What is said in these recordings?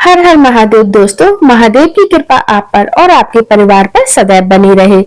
हर हर महादेव। दोस्तों, महादेव की कृपा आप पर और आपके परिवार पर सदैव बनी रहे।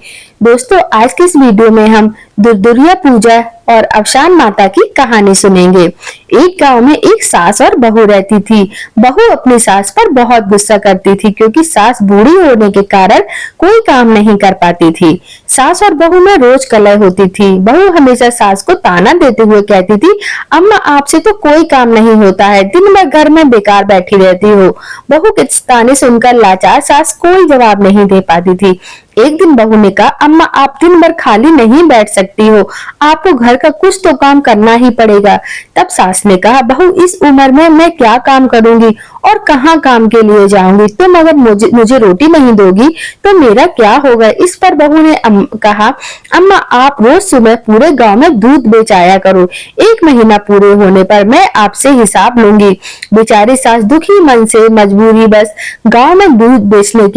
दोस्तों, आज की इस वीडियो में हम दुर्दुरिया पूजा और अवसान माता की कहानी सुनेंगे। एक गांव में एक सास और बहू रहती थी। बहू अपनी सास पर बहुत गुस्सा करती थी क्योंकि सास बूढ़ी होने के कारण कोई काम नहीं कर पाती थी। सास और बहू में रोज कलह होती थी। बहू हमेशा सास को ताना देते हुए कहती थी, अम्मा आपसे तो कोई काम नहीं होता है, दिन भर घर में बेकार बैठी रहती हो। बहू के ताने सुनकर लाचार सास कोई जवाब नहीं दे पाती थी। एक दिन बहू ने कहा, अम्मा आप दिन भर खाली नहीं बैठ सकती हो, आपको घर का कुछ तो काम करना ही पड़ेगा। तब सास ने कहा, बहू इस उम्र में मैं क्या काम करूंगी और कहाँ काम के लिए जाऊंगी? तुम अगर मुझे रोटी नहीं दोगी तो मेरा क्या होगा? इस पर बहू ने कहा, अम्मा आप रोज सुबह पूरे गांव में दूध बेचाया करो, 1 महीना पूरे होने पर मैं आपसे हिसाब लूंगी। बेचारी सास दुखी मन से मजबूरी बस गांव में दूध बेचने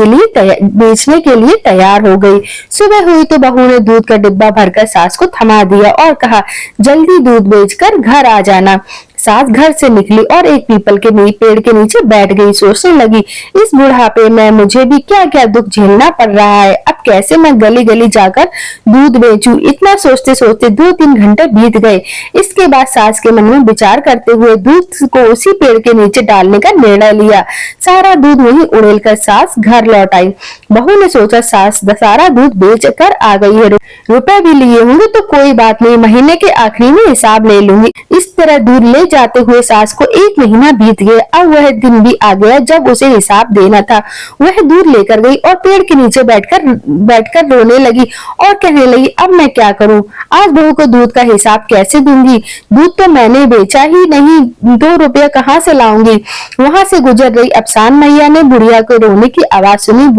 के लिए तैयार हो गई। सुबह हुई तो बहू ने दूध का डिब्बा भरकर सास को थमा दिया और कहा, जल्दी दूध बेचकर घर आ जाना। सास घर से निकली और एक पीपल के पेड़ के नीचे बैठ गई। सोचने लगी, इस बुढ़ापे में मुझे भी क्या क्या दुख झेलना पड़ रहा है। अब कैसे मैं गली गली जाकर दूध बेचूं? इतना सोचते सोचते 2-3 घंटे बीत गए। इसके बाद सास के मन में विचार करते हुए दूध को उसी पेड़ के नीचे डालने का निर्णय लिया। सारा दूध वहीं उड़ेल कर सास घर लौट आई। बहू ने सोचा, सास सारा दूध बेच कर आ गई है, रुपए भी लिए होंगे तो कोई बात नहीं, महीने के आखिरी में हिसाब ले लूंगी। इस तरह दूध ले जाते हुए सास को 1 महीना बीत गया। अब वह दिन भी आ गया जब उसे हिसाब देना था। वह दूध लेकर गई और पेड़ के नीचे बैठकर रोने लगी और कहने लगी, अब मैं क्या करूं? आज बहू को दूध का हिसाब कैसे दूंगी? दूध तो मैंने बेचा ही नहीं, 2 रुपया कहाँ से लाऊंगी? वहां से गुजर रही अफसान मैया ने बुढ़िया को रोने की आवाज सुनी।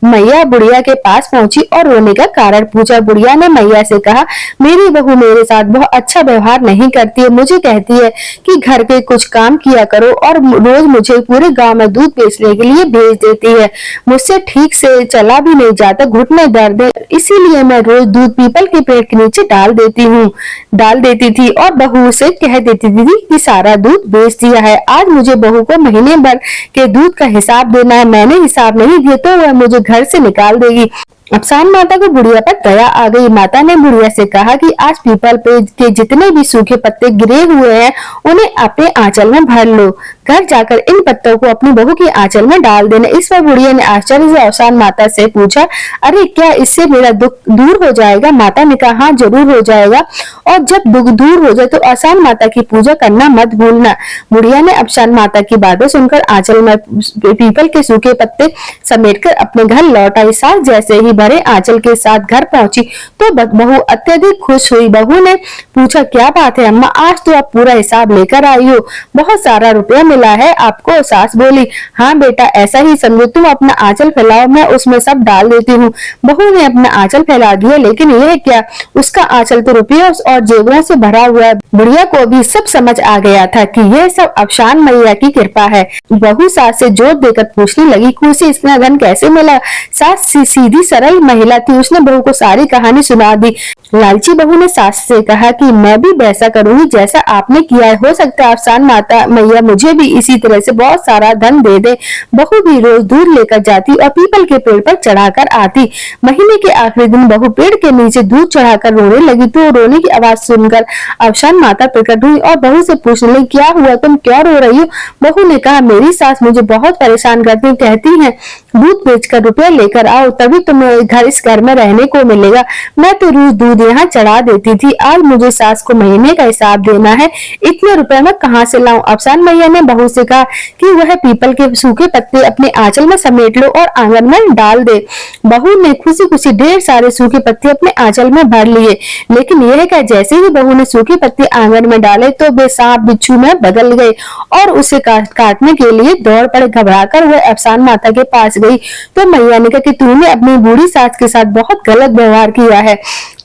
मैया बुढ़िया के पास पहुंची और रोने का कारण पूछा। बुढ़िया ने मैया से कहा, मेरी बहू मेरे साथ बहुत अच्छा व्यवहार नहीं करती है, मुझे कहती है कि घर के कुछ काम किया करो और रोज मुझे पूरे गांव में दूध बेचने के लिए भेज देती है। मुझसे ठीक से चला भी नहीं जाता, घुटने दर्द है, इसीलिए मैं रोज दूध पीपल के पेड़ के नीचे डाल देती थी और बहू से कह देती थी कि सारा दूध बेच दिया है। आज मुझे बहू को महीने भर के दूध का हिसाब देना है, मैंने हिसाब नहीं दिया तो वह मुझे घर से निकाल देगी। अफसान माता को बुढ़िया पर दया आ गई। माता ने बुढ़िया से कहा कि आज पीपल पे के जितने भी सूखे पत्ते गिरे हुए हैं उन्हें अपने आंचल में भर लो। घर जाकर इन पत्तों को अपनी बहू की आंचल में डाल देना। इस पर बुढ़िया ने आश्चर्य से अफसान माता से पूछा, अरे क्या इससे मेरा दुख दूर हो जाएगा? माता ने कहा, हाँ जरूर हो जाएगा, और जब दुख दूर हो जाए तो अफसान माता की पूजा करना मत भूलना। बुढ़िया ने अफसान माता की बातें सुनकर आंचल में पीपल के सूखे पत्ते समेटकर अपने घर लौट आई। सास जैसे ही भरे आंचल के साथ घर पहुंची तो बहू अत्यधिक खुश हुई। बहू ने पूछा, क्या बात है अम्मा, आज तो आप पूरा हिसाब लेकर आई हो, बहुत सारा रुपया मिला है आपको? सास बोली, हाँ बेटा ऐसा ही समझो, तुम अपना आंचल फैलाओ, मैं उसमें सब डाल देती हूँ। बहू ने अपना आंचल फैला दिया, लेकिन यह क्या, उसका आंचल तो रुपयों और जेवरों से भरा हुआ है। बुढ़िया को भी सब समझ आ गया था कि यह सब अफसान मैया की कृपा है। बहू सास से जोर देकर पूछने लगी, खुशी इतना धन कैसे मिला? सास सीधी सरल महिला थी, उसने बहू को सारी कहानी सुना दी। लालची बहू ने सास से कहा कि मैं भी वैसा करूंगी जैसा आपने किया है, हो सकता है अफसान माता मैया मुझे भी इसी तरह से बहुत सारा धन दे दे। बहू भी रोज दूध लेकर जाती और पीपल के पेड़ पर चढ़ाकर आती। महीने के आखिरी दिन बहू पेड़ के नीचे दूध चढ़ाकर रोने लगी तो रोने की आवाज सुनकर अफसान माता प्रकट हुई और बहू से पूछने लगी, क्या हुआ, तुम क्यों रो रही हो? बहू ने कहा, मेरी सास मुझे बहुत परेशान करती, कहती है दूध बेचकर रुपया लेकर आओ तभी तुम्हें इस घर में रहने को मिलेगा। मैं तो रोज दूध यहाँ चढ़ा देती थी, आज मुझे सास को महीने का हिसाब देना है, इतने रुपए मैं कहाँ से लाऊं? अफसान मैया ने बहू से कहा कि वह पीपल के सूखे पत्ते अपने आंचल में समेट लो और आंगन में डाल दे। बहू ने खुशी खुशी ढेर सारे सूखे पत्ते अपने आंचल में भर लिए, लेकिन यह क्या, जैसे ही बहू ने सूखे पत्ते आंगन में डाले तो वे सांप बिच्छू में बदल गए और उसे काटने के लिए दौड़ पड़े। घबराकर वह अफसान माता के पास गई तो मैया ने कहा कि तूने अपनी बूढ़ी सास के साथ बहुत गलत व्यवहार किया है,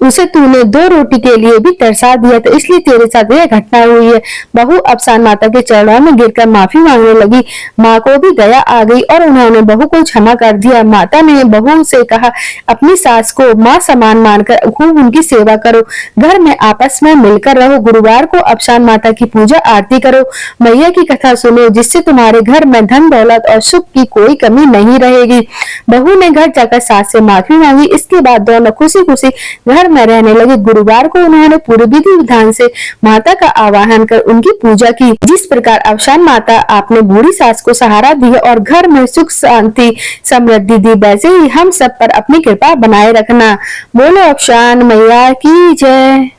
उसे तूने 2 रोटी के लिए भी तरसा दिया, तो इसलिए तेरे साथ यह घटना हुई है। बहू अफसान माता के चरणों में गिरकर माफी मांगने लगी। माँ को भी दया आ गई और उन्होंने बहू को क्षमा कर दिया। माता ने बहू से कहा, अपनी सास को माँ समान मानकर खूब उनकी सेवा करो, घर में आपस में मिलकर रहो, गुरुवार को अफसान माता की पूजा आरती करो, मैया की कथा सुनो, जिससे तुम्हारे घर में धन दौलत और सुख की कोई कमी नहीं रहेगी। बहू ने घर जाकर सास से माफी मांगी। इसके बाद दोनों खुशी खुशी घर में रहने लगे। गुरुवार को उन्होंने पूरे विधि विधान से माता का आवाहन कर उनकी पूजा की। जिस प्रकार अफसान माता आपने बूढ़ी सास को सहारा दिया और घर में सुख शांति समृद्धि दी, वैसे ही हम सब पर अपनी कृपा बनाए रखना। बोलो अफसान मैया की जय।